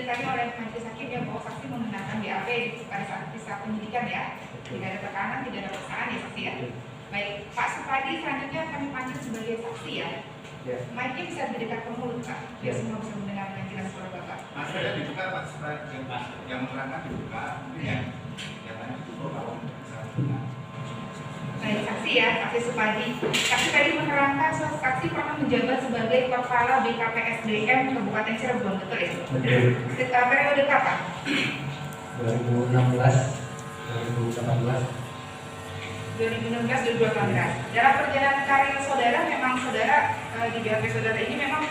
ditanya oleh majelis hakim ya bahwa saksi menggunakan BAP pada saat periksa penyidikan ya, tidak ada tekanan, tidak ada paksaan ya saksi ya. Baik, Pak Supadi selanjutnya kami panggil sebagai saksi ya. Mic-nya bisa didekat ke mulut Pak, biar semua bisa mendengar dengan jelas suara Bapak. Mas ada dibuka Pak, yang menerangkan dibuka, ya. Yang lain ditutup kalau misalnya. Baik, saksi ya, saksi Supadi. Saksi tadi menerangkan saksi pernah menjabat sebagai Kepala BKPSDM Kabupaten Cirebon, betul ya? Betul. Periode kapan? 2016, 2018. 2016-2018. Dalam perjalanan karir saudara, memang saudara di BAP saudara ini memang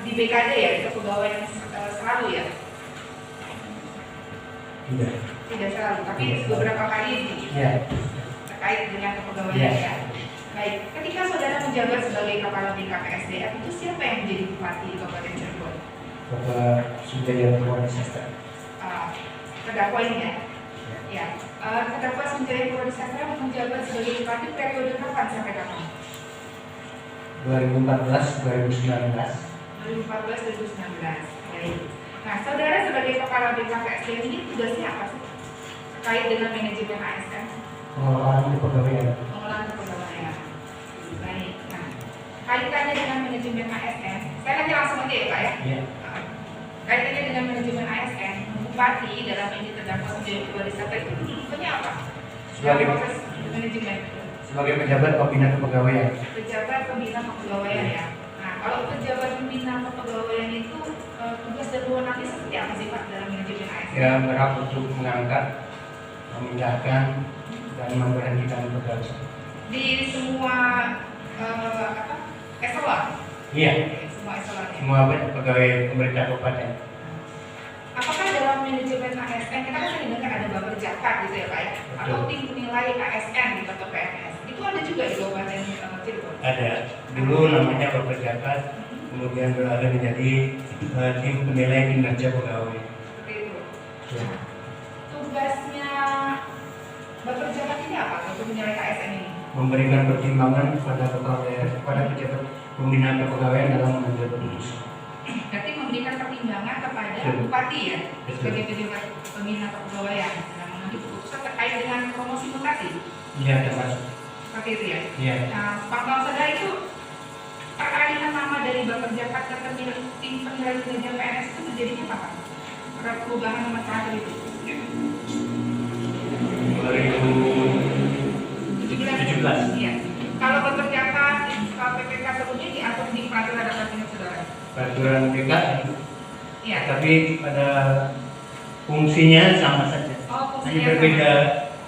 di BKD ya, itu kepegawaian selalu ya? Tidak. Tidak selalu, tapi beberapa kali terkait dengan kepegawaian ya. Baik, ketika saudara menjabat sebagai Kepala BKPSDM, itu siapa yang menjadi bupati di Kabupaten Cirebon? Bapak Sunjaya Purwadi Sastra. Terdakwa ini ya? Ya. Terdakwa Sunjaya Purwadi Sastra menjabat sebagai bupati periode kapan sampai kapan? 2014-2019. 2014-2019. Baik. Nah, saudara sebagai Kepala BKPSDM ini tugasnya apa sih? Terkait dengan manajemen ASN? Pengelolaan kepegawaian. Pengelolaan kepegawaian. Baik. Nah, kaitannya dengan manajemen ASN, saya nanti langsung aja ya Pak ya? Iya. Kaitannya dengan manajemen ASN, bupati dalam ini terdakwa Sunjaya Purwadi Sastra itu tujuannya apa? Sebagai proses manajemen. Sebagai pejabat pembina kepegawaian. Pejabat pembina kepegawaian ya. Nah, kalau pejabat pembina kepegawaian itu tugas dan wewenangnya seperti apa sih Pak dalam manajemen ASN? Ya, berhak untuk mengangkat, memindahkan, dan memberhentikan pegawai. Di semua eselon? Iya. Semua eselon ya? Semua pegawai pemerintah kabupaten. Apakah dalam manajemen ASN, kita kan sering dengar ada Baperjakat gitu ya Pak ya? Atau tim penilai ASN di kantor PNS. Itu ada juga di Kabupaten Cirebon? Ada. Dulu namanya Baperjakat, kemudian beralih menjadi tim penilai kinerja pegawai. Seperti itu. Ya. Tugasnya Baperjakat ini apa untuk menilai ASN ini? Memberikan pertimbangan kepada pegawai, kepada pejabat pembinaan kepegawaian dalam mengambil keputusan. Berarti memberikan pertimbangan kepada Betul. bupati ya, Betul. sebagai pejabat pembina kepegawaian dalam mengambil keputusan terkait dengan promosi mutasi. Iya, termasuk. Seperti itu ya. Iya. Nah, pangkal saudara itu peralihan nama dari Baperjakat ke tim penilai kinerja PNS itu terjadinya kapan? Perubahan nama terakhir itu? 2017. Iya. Kalau Baperjakat, PPK sebelumnya diatur di peraturan dasar tindak saudara. Peraturan BK, Iya. tapi pada fungsinya sama saja. Oh, Hanya fungsinya berbeda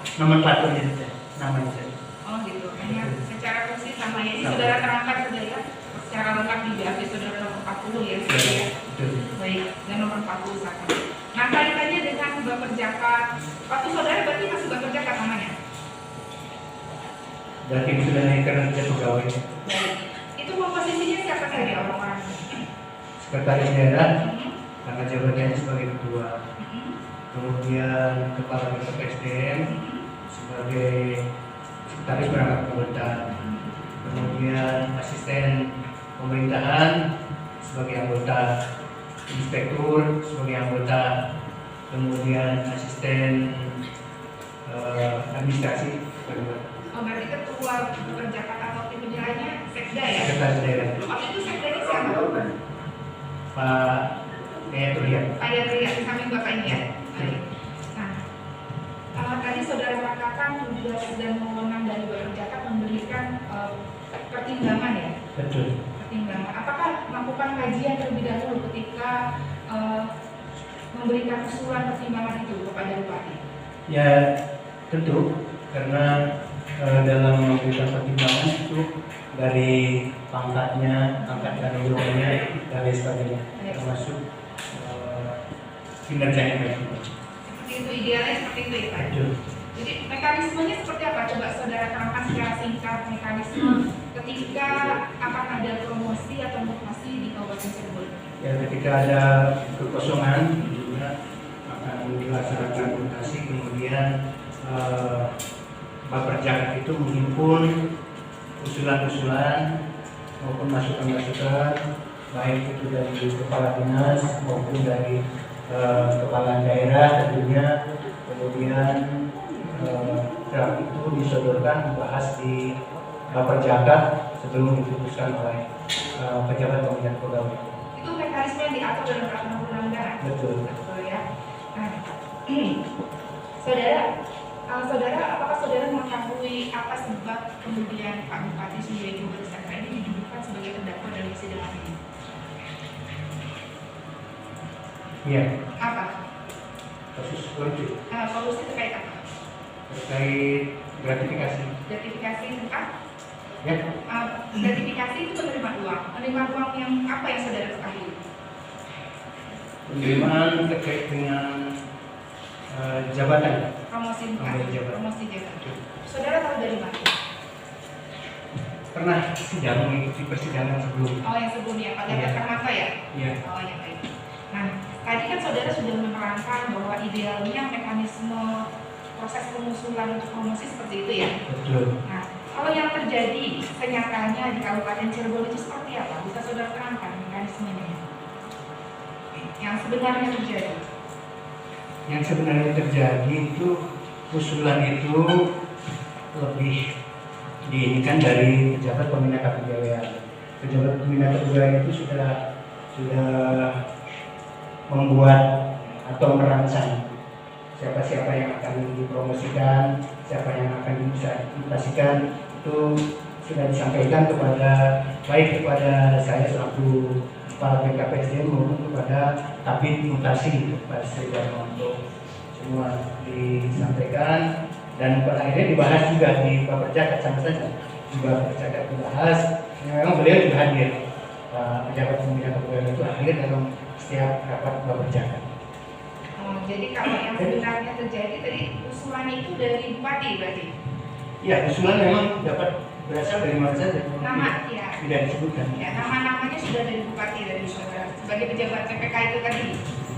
sama. nomenklaturnya saja, namanya saja. Oh gitu. Hanya secara fungsi sama ya. Ini Sama. saudara terangkan sudah ya secara lengkap di BAP saudara nomor 40 ya. Saudara ya. Betul. Baik, dan nomor 40 sama. Nah, kaitannya dengan Baperjakat. Waktu saudara berarti masih Baperjakat namanya? Berarti sudah naik kinerja pegawai. Baik. Itu komposisinya siapa saja orang-orang? Sekretaris daerah, Mhm. karena jabatannya sebagai ketua. Mhm. Kemudian kepala BKPSDM sebagai sekretaris perangkat pemerintahan. Kemudian asisten pemerintahan sebagai anggota, inspektur sebagai anggota, kemudian asisten administrasi sebagai anggota. Oh, berarti ketua Baperjakat atau tim penilainya sekda ya? Sekretaris daerah Waktu itu sekdanya siapa? Pak Yaturian. Pak Yaturian di samping Bapak ini ya? Baik. Nah, tadi saudara katakan tugas dan wewenang dari Baperjakat memberikan pertimbangan ya? Betul. Pertimbangan. Apakah melakukan kajian terlebih dahulu ketika memberikan usulan pertimbangan itu kepada bupati? Ya tentu, karena dalam memberikan pertimbangan itu dari pangkatnya, pangkat kategorinya, dan lain sebagainya, termasuk kinerjanya mereka. Seperti itu, idealnya seperti itu ya Pak? Betul. Jadi mekanismenya seperti apa? Coba saudara terangkan secara singkat mekanisme ketika akan ada promosi atau mutasi di Kabupaten Cirebon. Ya, ketika ada kekosongan juga akan dilaksanakan mutasi, kemudian Baperjakat itu menghimpun usulan-usulan maupun masukan-masukan baik itu dari kepala dinas maupun dari kepala daerah tentunya, kemudian draft itu disodorkan dibahas di Perjakat sebelum diputuskan oleh pejabat pemilihan pegawai. Itu mekanisme yang diatur dalam peraturan perundang-undangan. Betul. Betul ya. Nah, saudara, apakah saudara mengetahui apa sebab kemudian Pak Bupati Sunjaya Jubir Saka ini didudukan sebagai terdakwa dalam persidangan ini? Iya. Apa? Kasus korupsi. Korupsi terkait apa? Terkait gratifikasi. Gratifikasi tentang? Ya. Gratifikasi itu menerima uang. Menerima uang yang apa yang saudara ketahui? Penerimaan terkait dengan jabatan. Promosi jabatan. Saudara tahu dari mana? Pernah sidang, mengikuti persidangan sebelum. Oh, yang sebelumnya Pak Gatot Kamarta ya? Iya. Oh ya, baik. Nah, tadi kan saudara sudah menerangkan bahwa idealnya mekanisme proses pengusulan untuk promosi seperti itu ya? Betul. Nah, kalau yang terjadi kenyataannya di Kabupaten Cirebon itu seperti apa? Bisa saudara terangkan mekanismenya? Yang sebenarnya terjadi? Yang sebenarnya terjadi itu usulan itu lebih diinginkan dari pejabat pembina kepegawaian. Pejabat pembina kepegawaian itu sudah membuat atau merancang siapa-siapa yang akan dipromosikan, siapa yang akan diinvestasikan, itu sudah disampaikan baik kepada saya selaku kepala BKPSDM maupun kepada Kabid Mutasi Pak Sri Darmanto. Semua disampaikan dan pada akhirnya dibahas juga di Perjakat, sama saja di Perjakat dibahas. Memang beliau juga hadir, pejabat pembina kepegawaian itu hadir dalam setiap rapat Perjakat. Jadi kalau yang sebenarnya terjadi tadi usulan itu dari Bupati berarti? Ya, usulan memang dapat berasal dari mana saja. Nama ya. Tidak disebutkan. Ya, nama-namanya sudah dari Bupati, dari saudara sebagai pejabat PPK itu tadi.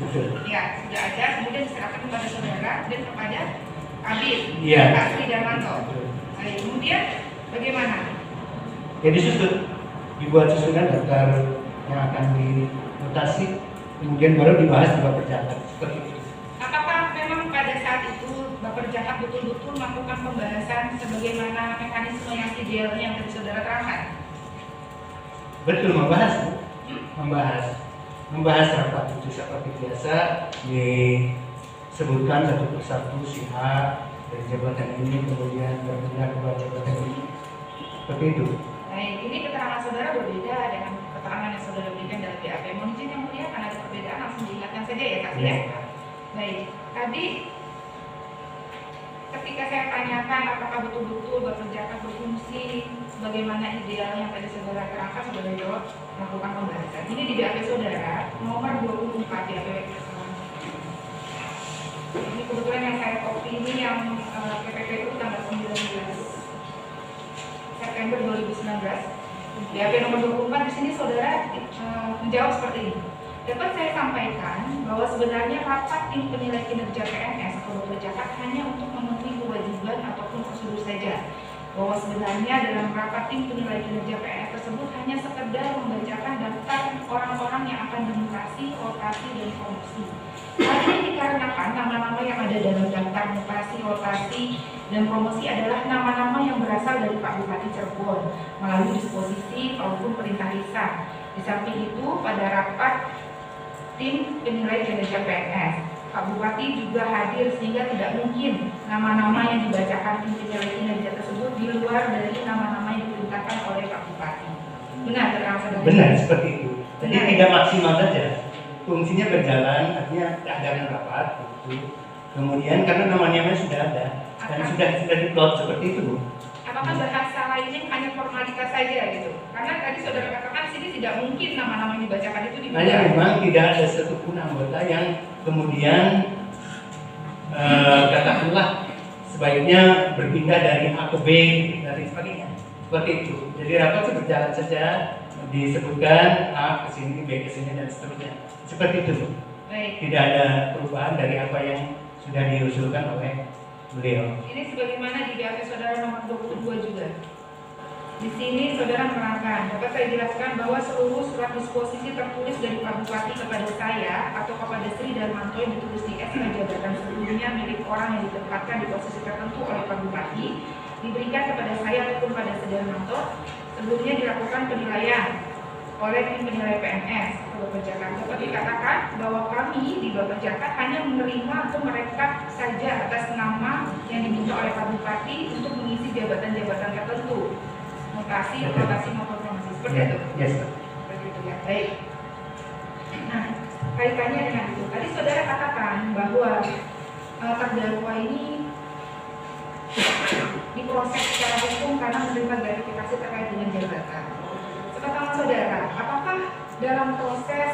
Betul. Ya, sudah ada, kemudian diserahkan kepada saudara dan kepada Kabid, Iya. Pak Sri Darmanto. Betul. Baik, kemudian bagaimana? Ya disusun, dibuat susunan daftar yang akan dimutasi, kemudian baru dibahas di Perjakat seperti itu. Apakah memang pada saat itu Baperjakat betul-betul melakukan pembahasan sebagaimana mekanisme yang idealnya yang tadi saudara terangkan? Betul, membahas rapat itu seperti biasa, disebutkan satu persatu si A dari jabatan ini kemudian berpindah ke jabatan ini, seperti itu. Baik, ini keterangan saudara berbeda dengan keterangan yang saudara berikan dalam BAP. Mohon izin yang mulia, karena ada perbedaan langsung diingatkan saja ya, saksi ya. Baik, tadi ketika saya tanyakan apakah betul-betul Baperjakat berfungsi sebagaimana ideal yang tadi saudara terangkan, saudara jawab melakukan pembahasan. Ini di BAP saudara nomor 24 BAP. Ini kebetulan yang saya copy ini yang PPPU tanggal 19 September 2019. BAP nomor 24 di sini saudara menjawab seperti ini. Dapat saya sampaikan bahwa sebenarnya rapat tim penilai kinerja PNS atau Baperjakat hanya untuk memenuhi kewajiban ataupun prosedur saja. Bahwa sebenarnya dalam rapat tim penilai kinerja PNS tersebut hanya sekedar membacakan daftar orang-orang yang akan dimutasi, rotasi, dan promosi. Hal ini dikarenakan nama-nama yang ada dalam daftar mutasi, rotasi, dan promosi adalah nama-nama yang berasal dari Pak Bupati Cirebon melalui disposisi maupun perintah lisan. Di samping itu, pada rapat tim penilai kinerja PNS, Pak Bupati juga hadir sehingga tidak mungkin nama-nama yang dibacakan tim penilai kinerja tersebut di luar dari nama-nama yang diperintahkan oleh Pak Bupati. Benar, terang. Benar seperti itu. Jadi tidak maksimal saja. Fungsinya berjalan, artinya keadaan rapat itu. Kemudian karena nama-namanya sudah ada dan sudah diplot seperti itu. Apakah bahasa lainnya hanya formalitas saja gitu? Karena tadi saudara katakan sini tidak mungkin nama-nama yang dibacakan itu dibuka. Hanya memang tidak ada satupun anggota yang kemudian katakanlah sebaiknya berpindah dari A ke B dari sebagainya. Seperti itu. Jadi rapat berjalan saja, disebutkan A ke sini, B ke sini dan seterusnya. Seperti itu. Baik. Tidak ada perubahan dari apa yang sudah diusulkan oleh beliau. Ini sebagaimana di BAP saudara nomor 22 juga. Di sini saudara menerangkan, dapat saya jelaskan bahwa seluruh surat disposisi tertulis dari Pak Bupati kepada saya atau kepada Sri Darmanto yang ditulis di SK jabatan sebelumnya milik orang yang ditempatkan di posisi tertentu oleh Pak Bupati diberikan kepada saya ataupun pada Sri Darmanto sebelumnya dilakukan penilaian oleh tim penilai PNS atau Bappejakat. Dapat dikatakan bahwa kami di Bappejakat hanya menerima atau merekap saja atas nama yang diminta oleh Pak Bupati untuk mengisi jabatan-jabatan tertentu. Mutasi, rotasi maupun promosi seperti itu. Yes. Seperti itu ya. Baik. Nah, kaitannya dengan itu. Tadi saudara katakan bahwa terdakwa ini diproses secara hukum karena menerima gratifikasi terkait dengan jabatan. Sepengetahuan saudara, apakah dalam proses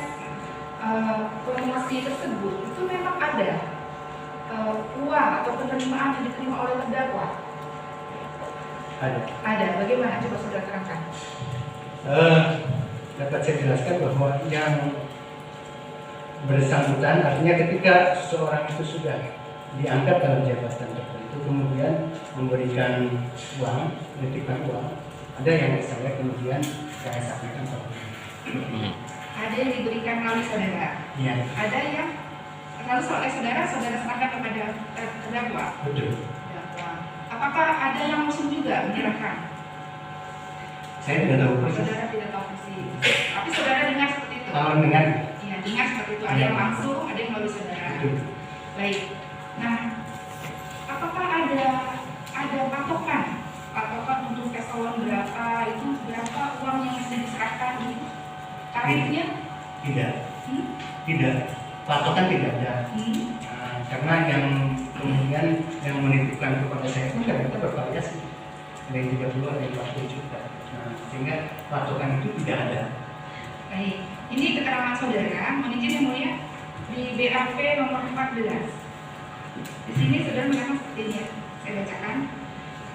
promosi tersebut itu memang ada uang atau penerimaan yang diterima oleh terdakwa? Ada. Bagaimana? Coba saudara terangkan. Dapat saya jelaskan bahwa yang bersangkutan artinya ketika seseorang itu sudah diangkat dalam jabatan tertentu kemudian memberikan uang, menitipkan uang, ada yang saya kemudian saya sampaikan kepada. Ada yang diberikan melalui saudara. Iya. Ada yang lalu oleh saudara serahkan kepada terdakwa. Betul. Apakah ada yang langsung juga menyerahkan? Saya tidak tahu persis. Saudara tidak tahu persis. Tapi saudara dengar seperti itu. Kalau dengan Iya, dengar seperti itu. Ada yang langsung, ada yang melalui saudara. Betul. Baik. Nah, apakah ada patokan untuk eselon berapa itu berapa uang yang bisa diserahkan itu? Tarifnya? Tidak. Patokan tidak ada. Karena yang kemudian yang menitipkan kepada saya pun ternyata bervariasi dari 30 ada yang 40 juta. Nah, sehingga patokan itu tidak ada. Baik, ini keterangan saudara, mohon izin yang mulia di BAP nomor 14. Di sini saudara mengatakan seperti ini ya, saya bacakan.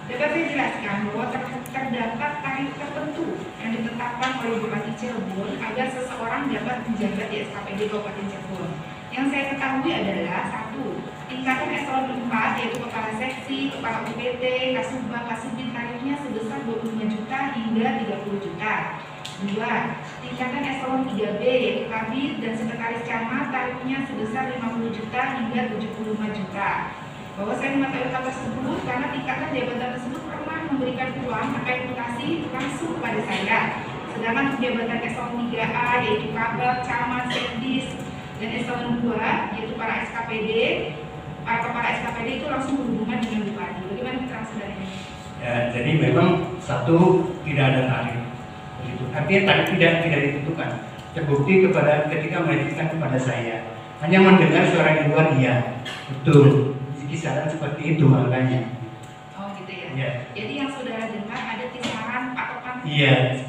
Dapat saya jelaskan bahwa terdapat tarif tertentu yang ditetapkan oleh Bupati Cirebon agar seseorang dapat menjabat di SKPD Kabupaten Cirebon. Yang saya ketahui adalah 1. Tingkatan eselon 4 yaitu kepala seksi, kepala UPT, Kasubag, Kasubdit tarifnya sebesar 25 juta hingga 30 juta. 2. Tingkatan eselon 3B yaitu Kabid dan Sekretaris Camat tarifnya sebesar 50 juta hingga 75 juta. Bahwa saya mengetahui hal tersebut karena tingkatan jabatan tersebut pernah memberikan uang terkait mutasi langsung kepada saya. Sedangkan untuk jabatan eselon 3A yaitu Kabag, Camat, Sekdis dan eselon 2 yaitu para SKPD, para kepala SKPD itu langsung berhubungan dengan Bupati. Bagaimana keterangan saudara ini? Ya, jadi memang satu tidak ada tarif. Begitu. Artinya tarif tidak ditentukan. Terbukti ketika menitipkan kepada saya. Hanya mendengar suara di luar iya. Betul. Kisaran seperti itu angkanya. Oh gitu ya. Ya. Jadi yang saudara dengar ada kisaran patokan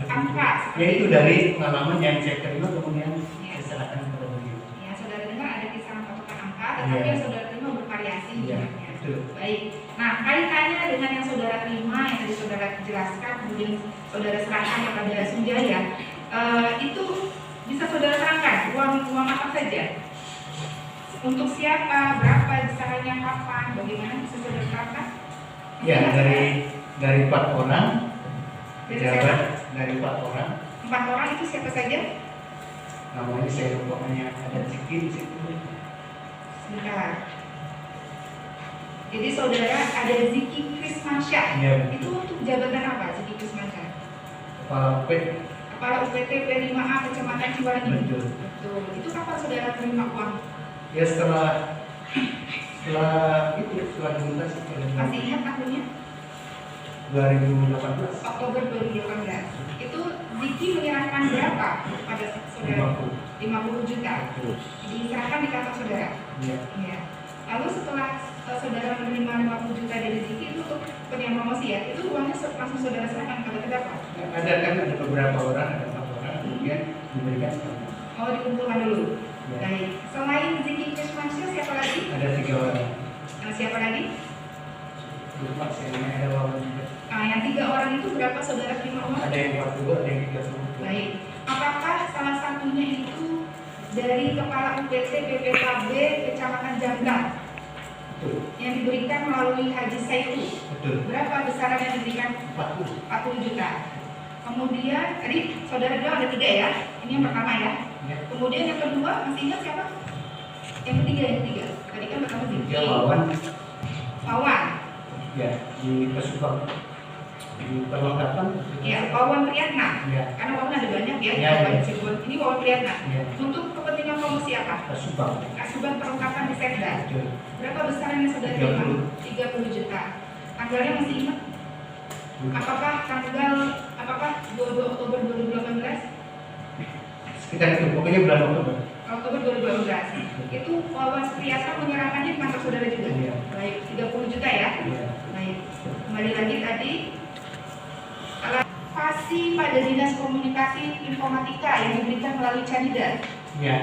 angka. Ya itu dari pengalaman yang saya terima kemudian saya serahkan kepada beliau. Ya, saudara dengar ada kisaran patokan angka, tetapi yang saudara terima bervariasi. Betul. Baik. Nah, kaitannya dengan yang saudara terima yang tadi saudara jelaskan kemudian saudara serahkan kepada Sunjaya, itu bisa saudara terangkan uang apa saja? Untuk siapa, berapa besarannya, kapan, bagaimana bisa saudara terangkan? Ya, dari 4 orang. Dari 4 orang. 4 orang itu siapa saja? Namanya saya lupa, hanya ada Ziki di situ. Sebentar. Jadi saudara ada Ziki Krismansyah. Ya, itu untuk jabatan apa Ziki Krismansyah? Kepala UPT P5A Kecamatan Ciwangi. Betul. Itu kapan saudara terima uang? Ya setelah diminta Masih ingat tahunnya? 2018. Oktober 2018. Itu Ziki menyerahkan berapa pada saudara? 50 juta. Diserahkan di kantong saudara. Iya. Ya. Lalu setelah saudara menerima 50 juta dari Ziki itu untuk penerimaan promosi ya, itu uangnya langsung saudara serahkan kepada terdakwa? Ada beberapa orang, ada 4 orang, kemudian diberikan semuanya. Oh, dikumpulkan dulu. Ya. Baik. Selain Ziki Krismansyah siapa lagi? Ada 3 orang. Siapa lagi? Lupa saya ada wawan juga. Yang 3 orang itu berapa saudara terima uang? Ada yang 42, ada yang 30. Baik. Apakah salah satunya itu dari Kepala UPT BPKB Kecamatan Janggal? Betul. Yang diberikan melalui Haji Saifu? Betul. Berapa besaran yang diberikan? 40 juta. Kemudian tadi saudara bilang ada 3 ya. Ini yang pertama ya. Ya. Kemudian yang kedua masih ingat siapa? Yang ketiga. Tadi kan pertama Ziki. Wawan. Ya, di Kesubang. Di perlengkapan. Ya, Wawan Priyatna. Ya. Karena Wawan ada banyak ya. Ya, ya. Ini Wawan Priyatna. Ya. Untuk kepentingan promosi apa? Kesubang. Asuban perlengkapan di Sekda. Betul. Berapa besarannya saudara terima? 30 juta. Tanggalnya masih ingat? Apakah 22 Oktober 2018? Sekitar itu, pokoknya bulan Oktober. Oktober 2018. Itu Wawan Priyatna menyerahkannya di kantor saudara juga. Iya. Baik, 30 juta ya. Iya. Baik. Kembali lagi tadi. Pasti pada Dinas Komunikasi Informatika yang diberikan melalui Canida. Iya.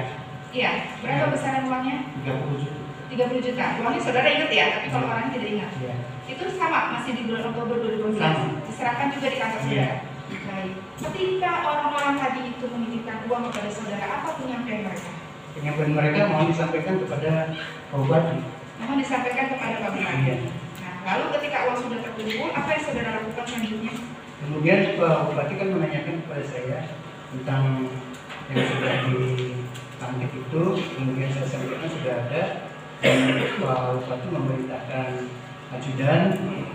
Iya. Berapa besaran uangnya? 30 juta. 30 juta. Uangnya saudara ingat ya, tapi kalau orangnya tidak ingat. Iya. Itu sama, masih di bulan Oktober 2018. Sama. Diserahkan juga di kantor Iya. saudara. Baik. Ketika orang-orang tadi itu menitipkan uang kepada saudara, apa penyampaian mereka? Penyampaian mereka mohon disampaikan kepada Pak Bupati. Mohon disampaikan kepada Pak Bupati. Iya. Nah, lalu ketika uang sudah terkumpul, apa yang saudara lakukan selanjutnya? Kemudian Pak Bupati kan menanyakan kepada saya tentang yang sudah dipanggil itu, kemudian saya sampaikan sudah ada, dan Pak Bupati memerintahkan ajudan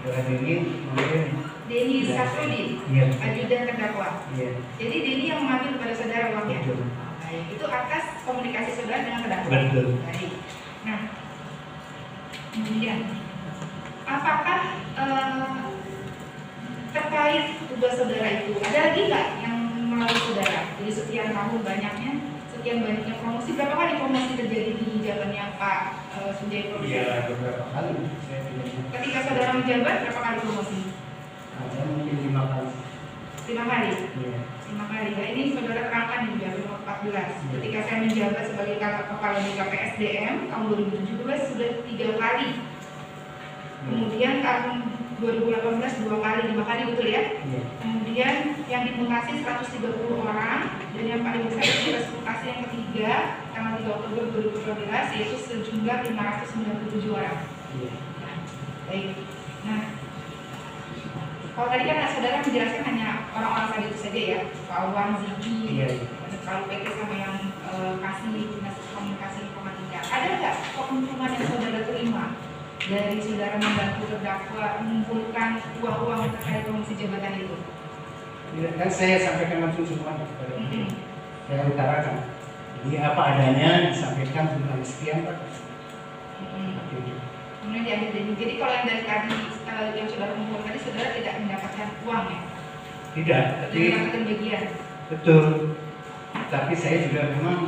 dalam ini kemudian Denny Safrudin, iya, ajudan terdakwa. iya, Jadi Denny yang mengambil kepada saudara uangnya. betul, Baik, itu atas komunikasi saudara dengan terdakwa. betul. Baik. Nah, kemudian apakah terkait tugas saudara itu ada lagi nggak yang melalui saudara? Jadi sekian tahun banyaknya, sekian banyaknya promosi. Berapa kali promosi terjadi di zamannya Pak Sunjaya Promosi? Iya, beberapa kali saya tidak. Ketika saudara menjabat berapa kali promosi? Ada mungkin 5 kali. 5 kali. Iya. 5 kali. Nah, ini saudara terangkan di 2014. Ketika saya menjabat sebagai kepala BKPSDM tahun 2017 sudah 3 kali. Kemudian tahun 2018 2 kali, 5 kali betul ya? Iya. Kemudian yang dimutasi 130 orang dan yang paling besar itu mutasi yang ketiga tanggal 3 Oktober 2012 yaitu sejumlah 597 orang. Iya. Nah, baik. Nah, kalau tadi kan saudara menjelaskan hanya orang-orang tadi itu saja ya, Pak Wan, Ziki, Iya. kalau PT sama yang kasih Dinas Komunikasi Informatika. Ada nggak keuntungan yang saudara terima dari saudara membantu terdakwa mengumpulkan uang-uang terkait promosi jabatan itu? Iya, kan saya sampaikan langsung semuanya kepada Mm-hmm. saya utarakan. Jadi apa adanya disampaikan tentang sekian Pak. Seperti itu. Kemudian diambil dari. Jadi kalau yang dari tadi yang saudara kumpul tadi saudara tidak mendapatkan uang ya? Tidak, Tidak tapi mendapatkan bagian. betul. Tapi saya juga memang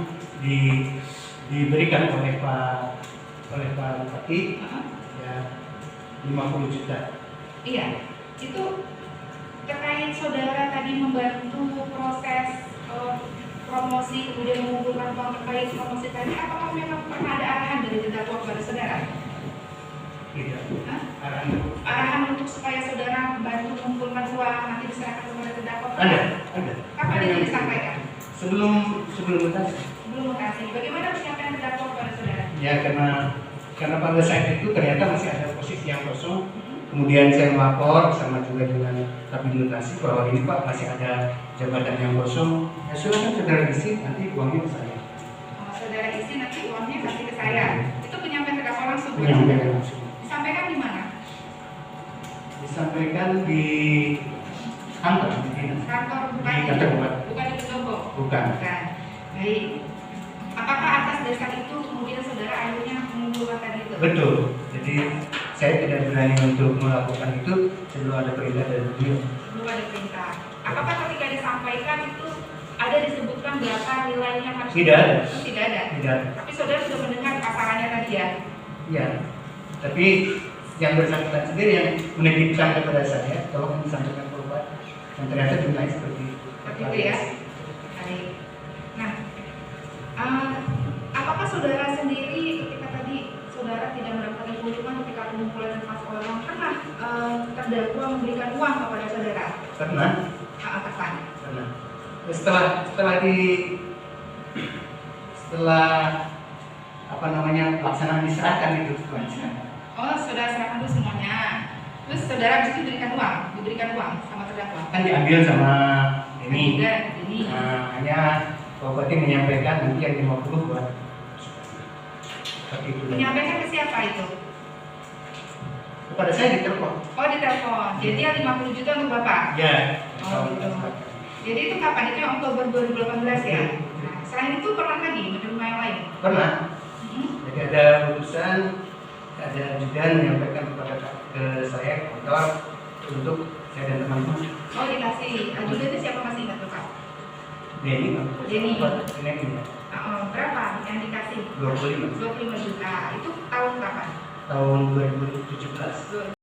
diberikan oleh Pak Bupati ya 50 juta. Iya, itu terkait saudara tadi membantu proses promosi kemudian mengumpulkan uang terkait promosi tadi, apakah memang pernah ada arahan dari terdakwa kepada saudara? Tidak. Hah? Arahan Arahan untuk supaya saudara bantu mengumpulkan uang nanti diserahkan kepada terdakwa? ada. Kapan itu disampaikan? Sebelum mutasi. Sebelum mutasi. Bagaimana penyampaian terdakwa kepada saudara? Ya karena pada saat itu ternyata masih ada posisi yang kosong. Kemudian saya melapor sama juga dengan Kabin Mutasi bahwa ini Pak masih ada jabatan yang kosong. Ya sudah kan saudara isi nanti uangnya ke saya. Saudara isi nanti uangnya kasih ke saya. Itu penyampaian terdakwa langsung. Penyampaian langsung. Disampaikan di mana? Disampaikan di kantor di dinas. Kantor Di bupati. kantor bupati. Bukan di Pendopo. Bukan. Bukan. Baik. Apakah atas dasar itu kemudian saudara akhirnya mengumpulkan tadi itu? Betul. Jadi saya tidak berani untuk melakukan itu sebelum ada perintah dari beliau. Belum ada perintah. Apakah ketika disampaikan itu ada disebutkan berapa nilainya yang harus? Tidak ada. Tidak ada. Tidak. Tapi saudara sudah mendengar pasarannya tadi ya? Ya. Tapi yang bersangkutan sendiri yang menitipkan kepada saya, tolong disampaikan ke Bupati. Dan ternyata jumlahnya seperti itu. Seperti itu ya? Baik. Nah, apakah saudara sendiri ketika tadi saudara tidak mendapatkan keuntungan ketika pengumpulan emas orang pernah terdakwa memberikan uang kepada saudara? Pernah. Kapan? Pernah. Setelah pelaksanaan diserahkan itu semuanya. Oh, saudara serahkan dulu semuanya. Terus saudara habis itu diberikan uang sama terdakwa. Kan diambil sama ini. Ini. Nah, hanya Pak Bupati menyampaikan nanti yang 50 buat seperti itu. Menyampaikan ke siapa itu? Kepada saya ditelepon. Oh, ditelepon. Jadi yang 50 juta untuk Bapak? Ya. Oh, gitu. Jadi itu kapan? Itu yang Oktober 2018 ya? Nah, selain itu pernah lagi menerima yang lain? Pernah. Hmm? Jadi ada utusan, ada juga menyampaikan ke saya kantor untuk saya dan teman-teman. Oh, dikasih. Juga itu siapa masih ingat tuh, Pak? Denny. Denny. Denny. Berapa yang dikasih? 25. 25 juta. Itu tahun kapan? Tahun 2017.